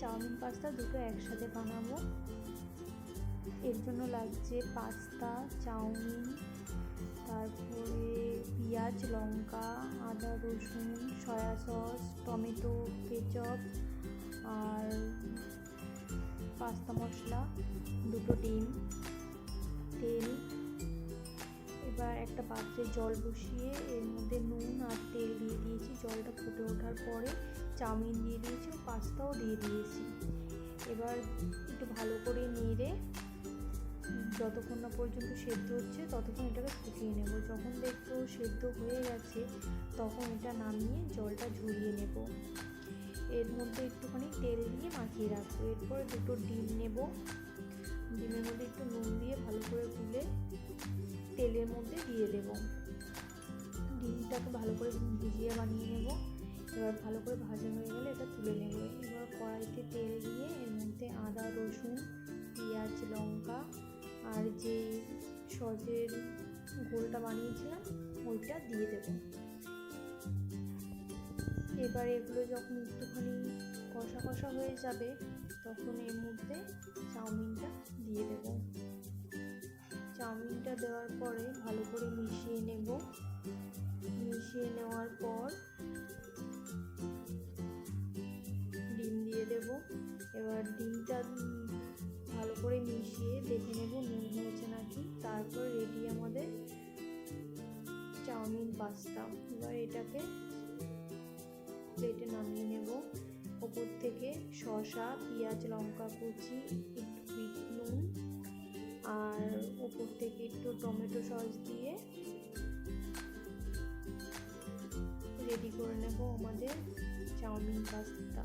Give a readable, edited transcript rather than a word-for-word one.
Chowmein pasta দুটো একসাথে বানাবো। এর জন্য লাগছে পাস্তা, চাউমিন, তারপরে পেঁয়াজ, লঙ্কা, আদা, রসুন, সয়া সস, টমেটো, কেচাপ আর পাস্তা মশলা, দুটো ডিম, তেল। এবার একটা পাত্রে জল বসিয়ে এর মধ্যে নুন আর তেল দিয়ে দিয়েছি। জলটা ফুটে ওঠার পরে চাউমিন দিয়ে দিয়েছি, পাস্তাও দিয়ে দিয়েছি। এবার একটু ভালো করে নেড়ে যতক্ষণ না পর্যন্ত সেদ্ধ হচ্ছে ততক্ষণ এটাকে ফুটিয়ে নেব। যখন দেখবো সেদ্ধ হয়ে গেছে তখন এটা নামিয়ে জলটা ঝরিয়ে নেব। এর মধ্যে একটুখানি তেল দিয়ে মাখিয়ে রাখবো। এরপরে দুটো ডিম নেব, ডিমের মধ্যে একটু নুন দিয়ে ভালো করে গুলে তেলের মধ্যে দিয়ে দেব। ডিমটাকে ভালো করে ভিজিয়ে বানিয়ে নেব। এবার ভালো করে ভাজা হয়ে গেলে এটা তুলে নেব। এবার কড়াইতে তেল দিয়ে এর মধ্যে আদা, রসুন, পেঁয়াজ, লঙ্কা আর যে সসের ঘোলটা বানিয়েছিলাম ওইটা দিয়ে দেব। এবার এগুলো যখন একটুখানি কষা কষা হয়ে যাবে তখন এর মধ্যে চাউমিনটা দিয়ে দেব। চাউমিনটা দেওয়ার পরে ভালো করে মিশিয়ে নেব। মিশিয়ে নেওয়ার পর ডিম দিয়ে দেব। এবার ডিমটা ভালো করে মিশিয়ে দেখে নেব নুন হয়েছে নাকি। তারপর রেডি আমাদের চাউমিন পাস্তা। এবার এটাকে প্লেটে নামিয়ে নেব। ওপর থেকে শসা, পেঁয়াজ, লঙ্কা কুচি, একটু বিট নুন আর ওপর থেকে একটু টমেটো সস দিয়ে রেডি করে নেব আমাদের চাউমিন পাস্তা।